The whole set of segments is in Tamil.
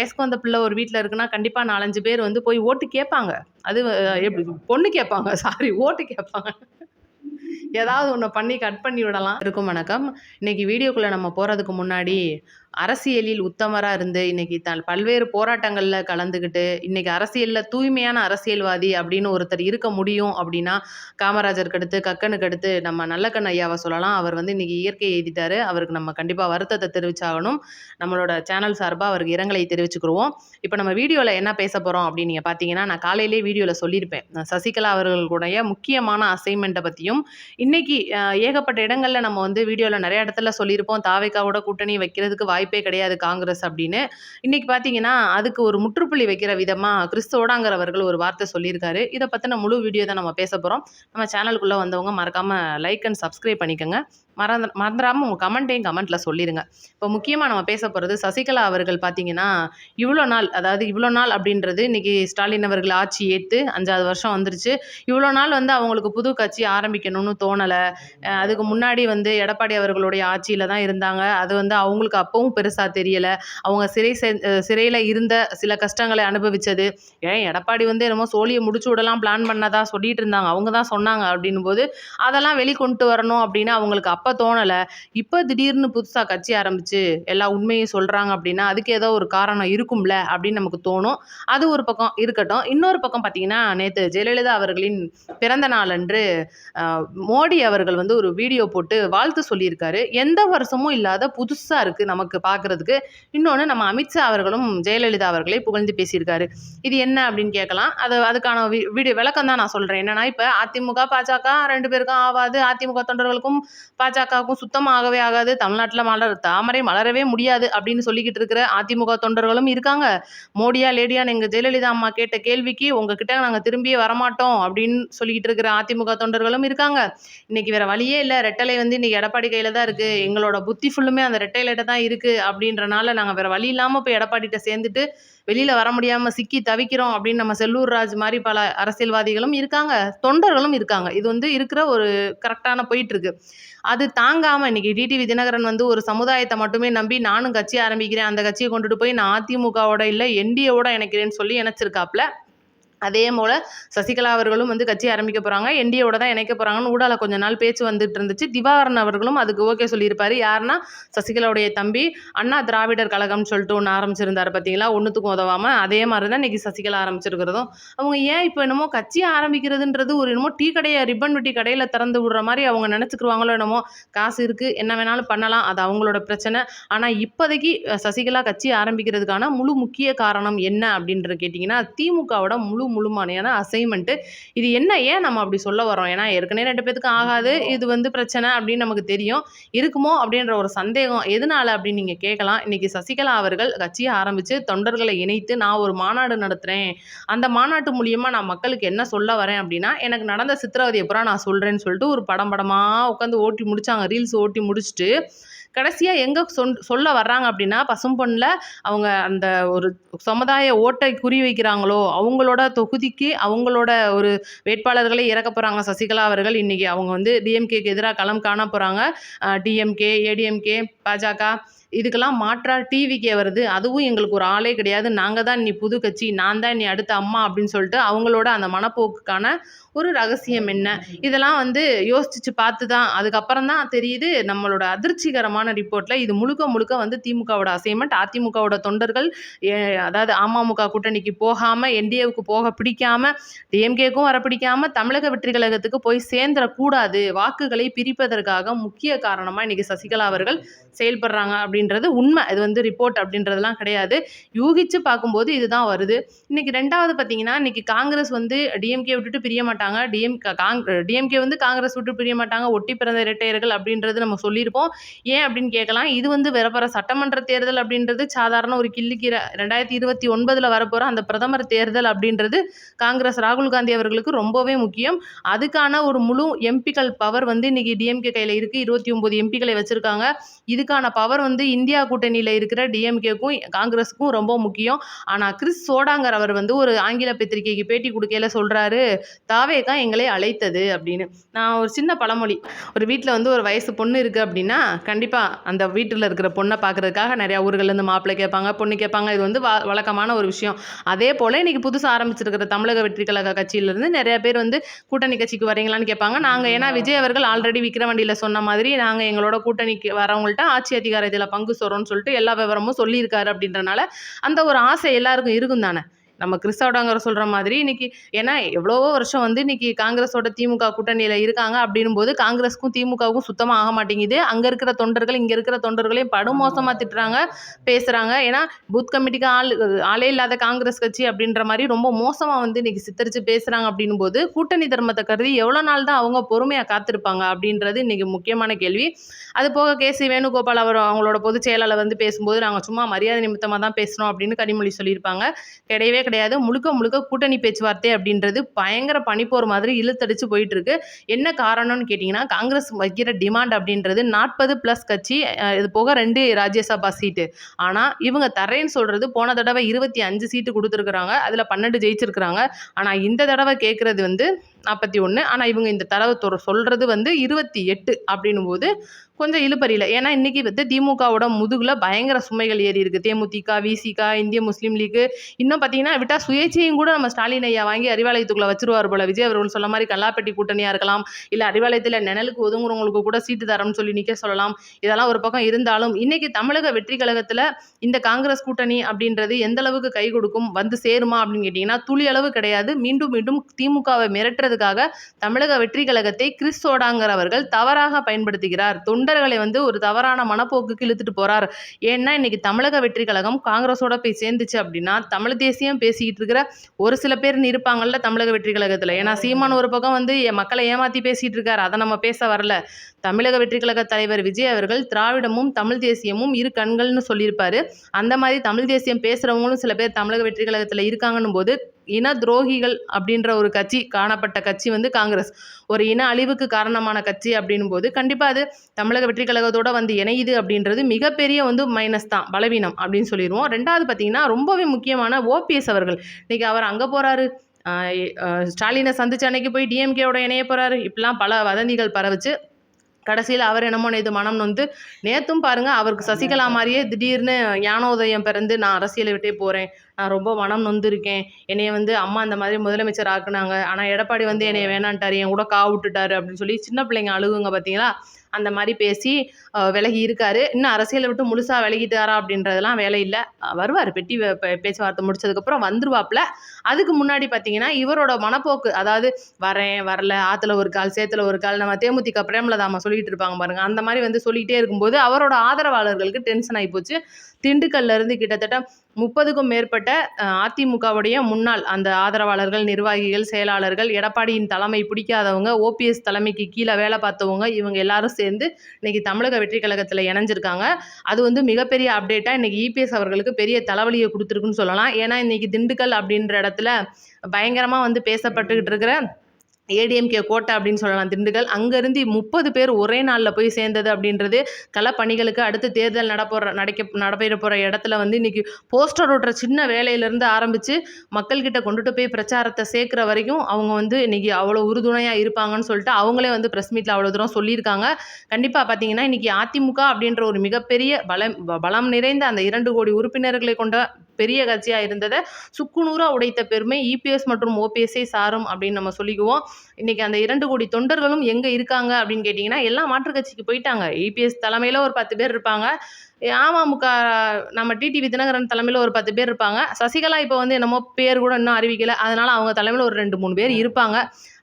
வயசுக்கு வந்த பிள்ளை ஒரு வீட்ல இருக்குன்னா, கண்டிப்பா 4, 5 பேர் வந்து போய் ஓட்டு கேட்பாங்க. அது எப்படி பொண்ணு கேட்பாங்க. சாரி ஓட்டு கேட்பாங்க. ஏதாவது ஒண்ண பண்ணி கட் பண்ணி விடலாம். இருக்கும் வணக்கம். இன்னைக்கு வீடியோக்குள்ள நம்ம போறதுக்கு முன்னாடி, அரசியலில் உத்தமரா இருந்து, இன்னைக்கு பல்வேறு போராட்டங்கள்ல கலந்துக்கிட்டு, இன்னைக்கு அரசியல்ல தூய்மையான அரசியல்வாதி அப்படின்னு ஒருத்தர் இருக்க முடியும் அப்படின்னா, காமராஜருக்கு அடுத்து, கக்கனுக்கு அடுத்து நம்ம நல்லக்கண்ணு ஐயாவ சொல்லலாம். அவர் வந்து இன்னைக்கு இயற்கை எய்திட்டாரு. அவருக்கு நம்ம கண்டிப்பா வருத்தத்த தெரிவிச்சாகணும். நம்மளோட சேனல் சார்பா அவருக்கு இரங்கலை தெரிவிச்சுக்குருவோம். இப்ப நம்ம வீடியோல என்ன பேச போறோம் அப்படின்னு நீங்க பார்த்தீங்கன்னா, நான் காலையிலேயே வீடியோல சொல்லியிருப்பேன். சசிகலா அவர்களுடைய முக்கியமான அசைன்மெண்ட்ட பத்தியும், இன்னைக்கு ஏகப்பட்ட இடங்கள்ல நம்ம வந்து வீடியோல நெறைய இடத்துல சொல்லியிருப்போம். தாவேகாவோட கூட்டணி வைக்கிறதுக்கு வாய்ப்பே கிடையாது காங்கிரஸ் அப்படின்னு. இன்னைக்கு பார்த்தீங்கன்னா, அதுக்கு ஒரு முற்றுப்புள்ளி வைக்கிற விதமா கிறிஸ்தோடாங்கர் அவர்கள் ஒரு வார்த்தை சொல்லியிருக்காரு. இத பத்தின முழு வீடியோ தான் நம்ம பேச போறோம். நம்ம சேனலுக்குள்ள வந்தவங்க மறக்காம லைக் அண்ட் சப்ஸ்கிரைப் பண்ணிக்கங்க. மறந்துராம உங்க கமெண்ட்டையும் கமெண்ட்ல சொல்லிருங்க. இப்போ முக்கியமா நம்ம பேச போறது சசிகலா அவர்கள் பார்த்தீங்கன்னா, இவ்வளோ நாள் அப்படின்றது இன்னைக்கு ஸ்டாலின் அவர்கள் ஆட்சி ஏத்து 5வது வருஷம் வந்துருச்சு. இவ்வளோ நாள் வந்து அவங்களுக்கு புது கட்சி ஆரம்பிக்கணும்னு தோணல. அதுக்கு முன்னாடி வந்து எடப்பாடி அவர்களுடைய ஆட்சியில தான் இருந்தாங்க. அது வந்து அவங்களுக்கு அப்பவும் பெருசா தெரியல. அவங்க சிறையில இருந்த சில கஷ்டங்களை அனுபவிச்சது. எடப்பாடி வந்து என்னமோ சோழிய முடிச்சு விடலாம் பிளான் பண்ணதா சொல்லிட்டு இருந்தாங்க. அவங்க தான் சொன்னாங்க அப்படின்னும்போது, அதெல்லாம் வெளிக்கொண்டு வரணும் அப்படின்னு அவங்களுக்கு அப்ப தோணல. இப்ப திடீர்னு புதுசா கட்சி ஆரம்பிச்சு எல்லா உண்மையும் சொல்றாங்க அப்படின்னா, அதுக்கு ஏதோ ஒரு காரணம் இருக்கும்ல அப்படின்னு நமக்கு தோணும். அது ஒரு பக்கம் இருக்கட்டும். இன்னொரு பக்கம் பார்த்தீங்கன்னா, நேத்து ஜெயலலிதா அவர்களின் பிறந்த நாளன்று மோடி அவர்கள் வந்து ஒரு வீடியோ போட்டு வாழ்த்து சொல்லியிருக்காரு. எந்த வருஷமும் இல்லாத புதுசா இருக்கு நமக்கு பார்க்கறதுக்கு. இன்னொன்னு நம்ம அமித்ஷா அவர்களும் ஜெயலலிதா அவர்களை புகழ்ந்து பேசியிருக்காரு. இது என்ன அப்படின்னு கேட்கலாம். அதுக்கான வீடியோ விளக்கம் தான் நான் சொல்றேன். என்னன்னா, இப்ப அதிமுக, பாஜக 2 பேருக்கும் ஆவாது. அதிமுக தொண்டர்களுக்கும் பாஜகவுக்கும் சுத்தமா ஆகவே ஆகாது. தமிழ்நாட்டுல தாமரை மலரவே முடியாது அப்படின்னு சொல்லிக்கிட்டு இருக்கிற அதிமுக தொண்டர்களும் இருக்காங்க. மோடியா லேடியான்னு எங்க ஜெயலலிதா அம்மா கேட்ட கேள்விக்கு உங்ககிட்ட நாங்க திரும்பியே வரமாட்டோம் அப்படின்னு சொல்லிக்கிட்டு இருக்கிற அதிமுக தொண்டர்களும் இருக்காங்க. இன்னைக்கு வேற வழியே இல்ல. ரெட்டலை வந்து இன்னைக்கு எடப்பாடி கையில தான் இருக்கு. எங்களோட புத்தி ஃபுல்லுமே அந்த ரெட்டையில தான் இருக்கு அப்படின்றனால நாங்க வேற வழி இல்லாம போய் எடப்பாடிட்ட சேர்ந்துட்டு வெளியில வர முடியாம சிக்கி தவிக்கிறோம் அப்படின்னு நம்ம செல்லூர் ராஜ் மாதிரி பல அரசியல்வாதிகளும் இருக்காங்க. தொண்டர்களும் இருக்காங்க. இது வந்து இருக்கிற ஒரு கரெக்டான போயிட்டு இருக்கு. அது தாங்காம இன்னைக்கு டிடிவி தினகரன் வந்து ஒரு சமுதாயத்தை மட்டுமே நம்பி நானும் கட்சி ஆரம்பிக்கிறேன். அந்த கட்சியை கொண்டுட்டு போய் நான் அதிமுகவோட இல்ல என்டிஏவோட இணைக்கிறேன்னு சொல்லி இணைச்சிருக்காப்ல. அதே போல சசிகலா அவர்களும் வந்து கட்சி ஆரம்பிக்க போறாங்க. என்டிஏவோட தான் இணைக்க போறாங்கன்னு ஊடால கொஞ்ச நாள் பேச்சு வந்துட்டு இருந்துச்சு. திவாகரன் அவர்களும் அதுக்கு ஓகே சொல்லியிருப்பாரு. யாருன்னா சசிகலாவுடைய தம்பி அண்ணா திராவிடர் கழகம்னு சொல்லிட்டு ஒன்று ஆரம்பிச்சிருந்தாரு பார்த்தீங்களா? ஒன்றுத்துக்கும் உதவாம அதே மாதிரி தான் இன்னைக்கு சசிகலா ஆரம்பிச்சிருக்கிறதும். அவங்க ஏன் இப்போ என்னமோ கட்சி ஆரம்பிக்கிறதுன்றது ஒரு என்னமோ டீ கடையை ரிப்பன் வெட்டி கடையில் திறந்து விடுற மாதிரி அவங்க நினச்சிக்கிருவாங்களோ என்னமோ. காசு இருக்கு, என்ன வேணாலும் பண்ணலாம், அது அவங்களோட பிரச்சனை. ஆனால் இப்போதைக்கு சசிகலா கட்சி ஆரம்பிக்கிறதுக்கான முக்கிய காரணம் என்ன அப்படின்றது கேட்டிங்கன்னா, திமுகவோட முழுமையான அசைன்மெண்ட்டு. இது என்ன, ஏன் நம்ம அப்படி சொல்ல வரோம்? ஏன்னா ஏற்கனவே 2 பேத்துக்கும் ஆகாது, இது வந்து பிரச்சனை அப்படின்னு நமக்கு தெரியும். இருக்குமோ அப்படின்ற ஒரு சந்தேகம் எதனால அப்படின்னு நீங்க கேட்கலாம். இன்னைக்கு சசிகலா அவர்கள் கட்சியை ஆரம்பிச்சு தொண்டர்களை இணைத்து நான் ஒரு மாநாடு நடத்துறேன், அந்த மாநாட்டு மூலியமா நான் மக்களுக்கு என்ன சொல்ல வரேன் அப்படின்னா, எனக்கு நடந்த சித்திரவதையை பூரா நான் சொல்றேன்னு சொல்லிட்டு ஒரு படமா உட்காந்து ஓட்டி முடிச்சாங்க. ரீல்ஸ் ஓட்டி முடிச்சுட்டு கடைசியா எங்க சொல்ல வர்றாங்க அப்படின்னா, பசும்பொன்ல அவங்க அந்த ஒரு சமுதாய ஓட்டை குறி வைக்கிறாங்களோ அவங்களோட தொகுதிக்கு அவங்களோட ஒரு வேட்பாளர்களை இறக்க போறாங்க சசிகலா அவர்கள். இன்னைக்கு அவங்க வந்து டிஎம்கேக்கு எதிராக களம் காண போறாங்க. டிஎம்கே, ஏடிஎம்கே, பாஜக இதுக்கெல்லாம் மாற்றா டிவிக்கே வருது. அதுவும் எங்களுக்கு ஒரு ஆளே கிடையாது. நாங்க தான் இனி புது கட்சி, நான் தான் இனி அடுத்த அம்மா அப்படின்னு சொல்லிட்டு அவங்களோட அந்த மனப்போக்குக்கான ஒரு ரகசியம் என்ன? இதெல்லாம் வந்து யோசிச்சு பார்த்து தான் அதுக்கப்புறம் தான் தெரியுது நம்மளோட அதிர்ச்சிகரமான ரிப்போர்ட்ல இது முழுக்க வந்து திமுகவோட அசைன்மெண்ட். அதிமுகவோட தொண்டர்கள் அதாவது அமமுக கூட்டணிக்கு போகாம, என்டிஏவுக்கு போக பிடிக்காம, டிஎம்கேக்கும் வர பிடிக்காம, தமிழக வெற்றி கழகத்துக்கு போய் சேர்ந்துடக்கூடாது, வாக்குகளை பிரிப்பதற்காக முக்கிய காரணமா இன்னைக்கு சசிகலா அவர்கள் செயல்படுறாங்க அப்படின்றது உண்மை. இது வந்து ரிப்போர்ட் அப்படின்றதெல்லாம் கிடையாது. யூகிச்சு பார்க்கும்போது இதுதான் வருது. இன்னைக்கு 2வது பார்த்தீங்கன்னா, இன்னைக்கு காங்கிரஸ் வந்து டிஎம்கே விட்டுட்டு பிரிய மாட்டாங்க. டிஎம்கே வந்து காங்கிரஸ் விட்டு பிரிய மாட்டாங்க. ஒட்டி பிறந்த இரட்டையர்கள் அப்படின்றது நம்ம சொல்லியிருப்போம். ஏன் அப்படின்னு கேட்கலாம். இது வந்து வரப்போற சட்டமன்ற தேர்தல் அப்படின்றது சாதாரண ஒரு கிள்ளிக்கீரை. 2029ல வரப்போற அந்த பிரதமர் தேர்தல் அப்படின்றது காங்கிரஸ் ராகுல் காந்தி அவர்களுக்கு ரொம்பவே முக்கியம். அதுக்கான ஒரு முழு எம்பிக்கள் பவர் வந்து இன்னைக்கு டிஎம்கே கையில இருக்கு. 29 எம்பிக்களை வச்சிருக்காங்க. இதுக்கான பவர் வந்து இந்தியா கூட்டணியில இருக்கிற டிஎம்கேக்கும் காங்கிரஸுக்கும் ரொம்ப முக்கியம். ஆனா கிறிஸ் சோடாங்கர் அவர் வந்து ஒரு ஆங்கில பத்திரிகைக்கு பேட்டி குடுக்கையில சொல்றாரு, "தாவேகா எங்களை அழைத்தது" அப்படின்னு. நான் ஒரு சின்ன பழமொழி, ஒரு வீட்ல வந்து ஒரு வயசு பொண்ணு இருக்கு அப்படின்னா, கண்டிப்பா அந்த வீட்டுல இருக்கிற பொண்ண பார்க்கறதுக்காக நெறைய ஊர்கள்லேருந்து மாப்பிள்ளை கேட்பாங்க, பொண்ணு கேட்பாங்க. இது வந்து வழக்கமான ஒரு விஷயம். அதே போல இன்னைக்கு புதுசா ஆரம்பிச்சிருக்கிற தமிழக வெற்றி கழக கட்சியிலிருந்து நெறைய பேர் வந்து கூட்டணி கட்சிக்கு வரீங்களான்னு கேட்பாங்க. நாங்க ஏன்னா விஜய் அவர்கள் ஆல்ரெடி விக்கிரவாண்டியில சொன்ன மாதிரி, நாங்க எங்களோட கூட்டணிக்கு வரவங்கள்ட்ட ஆட்சி அதிகாரத்தில பங்கு சொல்றோம்னு சொல்லிட்டு எல்லா விவரமும் சொல்லியிருக்காரு அப்படின்றனால, அந்த ஒரு ஆசை எல்லாருக்கும் இருக்கும் தானே. நம்ம கிறிஸ்தவடாங்கிற சொல்ற மாதிரி இன்னைக்கு ஏன்னா எவ்வளவோ வருஷம் வந்து இன்னைக்கு காங்கிரஸோட திமுக கூட்டணியில இருக்காங்க அப்படின்னும்போது, காங்கிரஸுக்கும் திமுகவுக்கும் சுத்தமா ஆக மாட்டேங்குது. அங்க இருக்கிற தொண்டர்கள், இங்க இருக்கிற தொண்டர்களையும் படுமோசமா திட்டுறாங்க, பேசுறாங்க. ஏன்னா பூத் கமிட்டிக்கு ஆளே இல்லாத காங்கிரஸ் கட்சி அப்படின்ற மாரி ரொம்ப மோசமா வந்து இன்னைக்கு சித்தரிச்சு பேசுறாங்க அப்படின்னும்போது, கூட்டணி தர்மத்த கருதி எவ்வளோ நாள் தான் அவங்க பொறுமையா காத்திருப்பாங்க அப்படின்றது இன்னைக்கு முக்கியமான கேள்வி. அது போக கேசி வேணுகோபால் அவங்களோட பொதுச் செயலாளர் வந்து பேசும்போது, நாங்க சும்மா மரியாதை நிமித்தமா தான் பேசுனோம் அப்படின்னு கனிமொழி சொல்லியிருப்பாங்க. கிடையவே கிடையாது. முழுக்க முழுக்க கூட்டணி பேச்சுவார்த்தை அப்படின்றது பயங்கர பனிப்போர் மாதிரி இழுத்தடிச்சு போயிட்டு இருக்கு. என்ன காரணம்னு கேட்டீங்கன்னா, காங்கிரஸ் வைக்கிற டிமாண்ட் அப்படின்றது 40+ கட்சி, இது போக 2 ராஜ்யசபா சீட்டு. ஆனா இவங்க தர்றேன்னு சொல்றது போன தடவை 25 சீட்டு குடுத்துருக்காங்க. அதுல 12 ஜெயிச்சிருக்காங்க. ஆனா இந்த தடவை கேட்கறது வந்து 41. ஆனா இவங்க இந்த தடவை சொல்றது வந்து 28 அப்படின்னும்போது கொஞ்சம் இழுபறியில. ஏன்னா இன்னைக்கு வந்து திமுகவோட முதுகுல பயங்கர சுமைகள் ஏறி இருக்கு. தேமுதிக, விசிக, இந்திய முஸ்லீம் லீக், இன்னும் பார்த்தீங்கன்னா விட்டா சுயேட்சையும் கூட நம்ம ஸ்டாலின் ஐயா வாங்கி அறிவாலயத்துக்குள்ள வச்சுருவார் போல. விஜய் அவர்கள் சொன்ன மாரி கல்லாப்பெட்டி கூட்டணியா இருக்கலாம். இல்ல அறிவாலயத்துல நிழலுக்கு ஒதுங்குறவங்களுக்கு கூட சீட்டு தரோம்னு சொல்லி நிக்க சொல்லலாம். இதெல்லாம் ஒரு பக்கம் இருந்தாலும், இன்னைக்கு தமிழக வெற்றி கழகத்துல இந்த காங்கிரஸ் கூட்டணி அப்படின்றது எந்த அளவுக்கு கை கொடுக்கும், வந்து சேருமா அப்படின்னு கேட்டீங்கன்னா, துளி அளவு கிடையாது. மீண்டும் மீண்டும் திமுகவை மிரட்டுறதுக்காக தமிழக வெற்றி கழகத்தை கிறிஸ் சோடாங்கர் தவறாக பயன்படுத்துகிறார். தொண்டர்களை வந்து ஒரு தவறான மனப்போக்குக்கு இழுத்துட்டு போறார். ஏன்னா இன்னைக்கு தமிழக வெற்றி கழகம் காங்கிரஸோட போய் சேர்ந்துச்சு அப்படின்னா, தமிழ் தேசியம் பேசிக்கிட்டு இருக்கிற ஒரு சில பேர் இருப்பாங்கல்ல தமிழக வெற்றி கழகத்துல. ஏன்னா சீமான் ஒரு பக்கம் வந்து மக்களை ஏமாத்தி பேசிட்டு இருக்காரு. அதை நம்ம பேச வரல. தமிழக வெற்றி கழக தலைவர் விஜய் அவர்கள் திராவிடமும் தமிழ் தேசியமும் இரு கண்கள்னு சொல்லியிருப்பாரு. அந்த மாதிரி தமிழ் தேசியம் பேசுறவங்களும் சில பேர் தமிழக வெற்றி கழகத்துல இருக்காங்கன்னும் போது, இன துரோகிகள் அப்படின்ற ஒரு கட்சி காணப்பட்ட கட்சி வந்து காங்கிரஸ். ஒரு இன அழிவுக்கு காரணமான கட்சி அப்படின்னும் போது, கண்டிப்பா அது தமிழக வெற்றி கழகத்தோட வந்து இணையுது அப்படின்றது மிகப்பெரிய வந்து மைனஸ் தான், பலவீனம் அப்படின்னு சொல்லிடுவோம். 2வது பார்த்தீங்கன்னா, ரொம்பவே முக்கியமான ஓபிஎஸ் அவர்கள். இன்னைக்கு அவர் அங்க போறாரு. ஸ்டாலினை சந்திச்ச அன்னைக்கு போய் டிஎம்கேவோட இணைய போறாரு. இப்படிலாம் பல வதந்திகள் பரவுச்சு. கடைசியில் அவர் என்னமோ நேற்று மனம் நொந்து, நேற்றும் பாருங்க அவருக்கு சசிகலா மாதிரியே திடீர்னு ஞானோதயம் பிறந்து, நான் அரசியலை விட்டே போகிறேன், நான் ரொம்ப மனம் நொந்துருக்கேன், என்னைய வந்து அம்மா அந்த மாதிரி முதலமைச்சர் ஆக்குனாங்க, ஆனால் எடப்பாடி வந்து என்னைய வேணான்ட்டார், என் கூட காவு விட்டுட்டாரு அப்படின்னு சொல்லி சின்ன பிள்ளைங்க அழுகுங்க பார்த்தீங்களா, அந்த மாதிரி பேசி விலகி இருக்காரு. இன்னும் அரசியலை விட்டு முழுசாக விலகிட்டாரா அப்படின்றதெல்லாம் வேலை இல்லை. வருவார், பெட்டி பேச்சுவார்த்தை முடிச்சதுக்கப்புறம் வந்துருவாப்புல. அதுக்கு முன்னாடி பார்த்தீங்கன்னா இவரோட மனப்போக்கு, அதாவது வரேன் வரல, ஆற்றுல ஒரு கால் சேத்துல ஒரு கால், நம்ம தேமுதிக பிரேமலதாமா சொல்லிட்டு இருப்பாங்க பாருங்க, அந்த மாதிரி வந்து சொல்லிக்கிட்டே இருக்கும்போது அவரோட ஆதரவாளர்களுக்கு டென்ஷன் ஆகி போச்சு. திண்டுக்கல்ல இருந்து கிட்டத்தட்ட 30க்கும் மேற்பட்ட அதிமுகவுடைய முன்னாள் அந்த ஆதரவாளர்கள், நிர்வாகிகள், செயலாளர்கள், எடப்பாடியின் தலைமை பிடிக்காதவங்க, ஓபிஎஸ் தலைமைக்கு கீழே வேலை பார்த்தவங்க, இவங்க எல்லாரும் சேர்ந்து இன்னைக்கு தமிழக வெற்றி கழகத்தில் இணைஞ்சிருக்காங்க. அது வந்து மிகப்பெரிய அப்டேட்டாக இன்னைக்கு இபிஎஸ் அவர்களுக்கு பெரிய தலைவலியை கொடுத்துருக்குன்னு சொல்லலாம். ஏன்னா இன்னைக்கு திண்டுக்கல் அப்படின்ற இடத்துல பயங்கரமாக வந்து பேசப்பட்டுக்கிட்டு இருக்கிற ஏடிஎம்கே கோட்டை அப்படின்னு சொல்லலாம் திண்டுக்கல். அங்கேருந்து 30 பேர் ஒரே நாளில் போய் சேர்ந்தது அப்படின்றது களப்பணிகளுக்கு அடுத்து தேர்தல் நடைபெற போகிற இடத்துல வந்து இன்றைக்கி போஸ்டர் ஓட்டுற சின்ன வேலையிலேருந்து ஆரம்பித்து மக்கள்கிட்ட கொண்டுட்டு போய் பிரச்சாரத்தை சேர்க்குற வரைக்கும் அவங்க வந்து இன்றைக்கி அவ்வளோ உறுதுணையாக இருப்பாங்கன்னு சொல்லிட்டு அவங்களே வந்து ப்ரெஸ் மீட்டில் அவ்வளோ தூரம் சொல்லியிருக்காங்க. கண்டிப்பாக பார்த்தீங்கன்னா இன்றைக்கி அதிமுக அப்படின்ற ஒரு மிகப்பெரிய பலம் நிறைந்த அந்த 2 கோடி உறுப்பினர்களை கொண்ட பெரிய கட்சியாக இருந்ததை சுக்குநூறாக உடைத்த பெருமை இபிஎஸ் மற்றும் ஓபிஎஸ்ஐ சாரும் அப்படின்னு நம்ம சொல்லிக்குவோம். இன்னைக்கு அந்த 2 கோடி தொண்டர்களும் எங்கே இருக்காங்க அப்படின்னு கேட்டிங்கன்னா, எல்லாம் மாற்றுக் கட்சிக்கு போயிட்டாங்க. இபிஎஸ் தலைமையில் ஒரு 10 பேர் இருப்பாங்க. அமமுக நம்ம டிடிவி தினகரன் தலைமையில் ஒரு 10 பேர் இருப்பாங்க. சசிகலா இப்போ வந்து என்னமோ பேர் கூட இன்னும் அறிவிக்கலை. அதனால் அவங்க தலைமையில் ஒரு 2-3 பேர் இருப்பாங்க.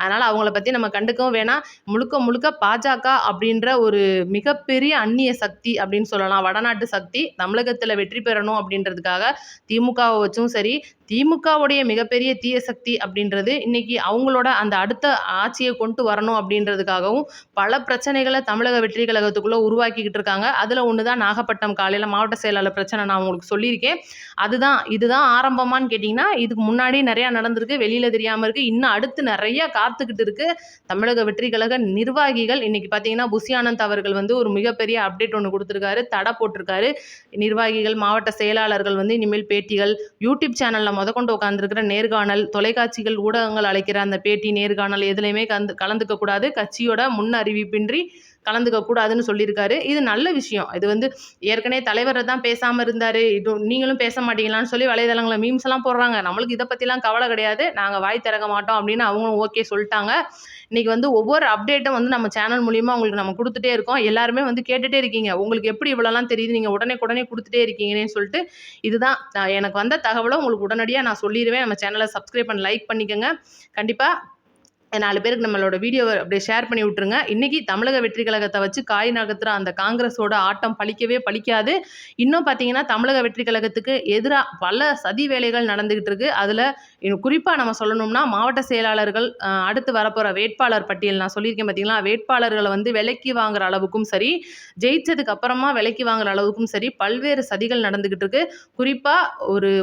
அதனால் அவங்கள பற்றி நம்ம கண்டுக்கவும் வேணாம். முழுக்க முழுக்க பாஜக அப்படின்ற ஒரு மிகப்பெரிய அந்நிய சக்தி அப்படின்னு சொல்லலாம். வடநாட்டு சக்தி தமிழகத்தில் வெற்றி பெறணும் அப்படின்றதுக்காக திமுகவை வச்சும் சரி, திமுகவுடைய மிகப்பெரிய தீய சக்தி அப்படின்றது இன்னைக்கு அவங்களோட அந்த அடுத்த ஆட்சியை கொண்டு வரணும் அப்படின்றதுக்காகவும் பல பிரச்சனைகளை தமிழக வெற்றி கழகத்துக்குள்ளே உருவாக்கிக்கிட்டு இருக்காங்க. அதில் ஒன்று தான் நாகப்பட்டினம் காலையில் மாவட்ட செயலாளர் பிரச்சனை நான் உங்களுக்கு சொல்லியிருக்கேன். இதுதான் ஆரம்பமானு கேட்டிங்கன்னா, இதுக்கு முன்னாடி நிறையா நடந்திருக்கு, வெளியில் தெரியாமல் இருக்குது. இன்னும் அடுத்து நிறைய காத்துக்கிட்டு இருக்கு. தமிழக வெற்றி கழக நிர்வாகிகள் இன்னைக்கு பார்த்தீங்கன்னா, புசி ஆனந்த் அவர்கள் வந்து ஒரு மிகப்பெரிய அப்டேட் ஒண்ணு குடுத்திருக்காரு. தடை போட்டிருக்காரு. நிர்வாகிகள், மாவட்ட செயலாளர்கள் வந்து இனிமேல் பேட்டிகள், யூடியூப் சேனல்ல மொதற்கொண்டு உட்கார்ந்திருக்கிற நேர்காணல், தொலைக்காட்சிகள், ஊடகங்கள் அழைக்கிற அந்த பேட்டி, நேர்காணல் எதுலயுமே கலந்துக்க கூடாது. கட்சியோட முன் அறிவிப்பின்றி கலந்துக்க கூடாதுன்னு சொல்லியிருக்காரு. இது நல்ல விஷயம். இது வந்து ஏற்கனவே தலைவர் தான் பேசாம இருந்தாரு. இது நீங்களும் பேச மாட்டீங்களான்னு சொல்லி வலைதளங்கள்ல மீம்ஸ் எல்லாம் போடுறாங்க. நம்மளுக்கு இத பத்திலாம் கவலை கிடையாது. நாங்க வாய் திறக்க மாட்டோம் அப்படின்னு அவங்களும் ஓகே சொல்லிட்டாங்க. இன்னைக்கு வந்து ஒவ்வொரு அப்டேட்டும் வந்து நம்ம சேனல் மூலியமா உங்களுக்கு நம்ம குடுத்துட்டே இருக்கோம். எல்லாருமே வந்து கேட்டுட்டே இருக்கீங்க. உங்களுக்கு எப்படி இவ்வளோலாம் தெரியுது? நீங்க உடனே குடுத்துட்டே இருக்கீங்கன்னு சொல்லிட்டு, இதுதான் எனக்கு வந்த தகவல உங்களுக்கு உடனடியா நான் சொல்லிருவேன். நம்ம சேனல சப்ஸ்கிரைப் பண்ணி லைக் பண்ணிக்கங்க. கண்டிப்பா 4 பேருக்கு நம்மளோட வீடியோவ அப்படியே ஷேர் பண்ணி விட்டுருங்க. இன்னைக்கு தமிழக வெற்றி கழகத்த வச்சு காய் நகர்த்துற அந்த காங்கிரஸோட ஆட்டம் பலிக்கவே பலிக்காது. இன்னும் பார்த்தீங்கன்னா, தமிழக வெற்றி கழகத்துக்கு எதிரா பல சதி வேலைகள் நடந்துகிட்டு இருக்கு. அதுல குறிப்பா நம்ம சொல்லணும்னா, மாவட்ட செயலாளர்கள் அடுத்து வரப்போற வேட்பாளர் பட்டியல் நான் சொல்லியிருக்கேன் பார்த்தீங்களா? வேட்பாளர்கள வந்து விலைக்கு வாங்குற அளவுக்கும் சரி, ஜெயிச்சதுக்கு அப்புறமா விலைக்கு வாங்குற அளவுக்கும் சரி, பல்வேறு சதிகள் நடந்துகிட்டு இருக்கு. குறிப்பா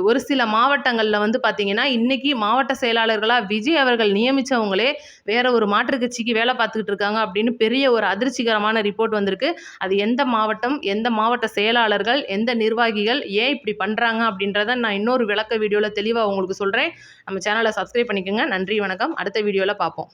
ஒரு சில மாவட்டங்கள்ல வந்து பார்த்தீங்கன்னா, இன்னைக்கு மாவட்ட செயலாளர்களா விஜய் அவர்கள் நியமிச்சவங்களே வேற ஒரு மாற்று கட்சிக்கு வேலை பார்த்துக்கிட்டு இருக்காங்க அப்படின்னு பெரிய ஒரு அதிர்ச்சிகரமான ரிப்போர்ட் வந்திருக்கு. அது எந்த மாவட்டம், எந்த மாவட்ட செயலாளர்கள், எந்த நிர்வாகிகள் ஏன் இப்படி பண்றாங்க அப்படின்றத நான் இன்னொரு விளக்க வீடியோல தெளிவா உங்களுக்கு சொல்றேன். நம்ம சேனலை சப்ஸ்கிரைப் பண்ணிக்கோங்க. நன்றி, வணக்கம். அடுத்த வீடியோல பார்ப்போம்.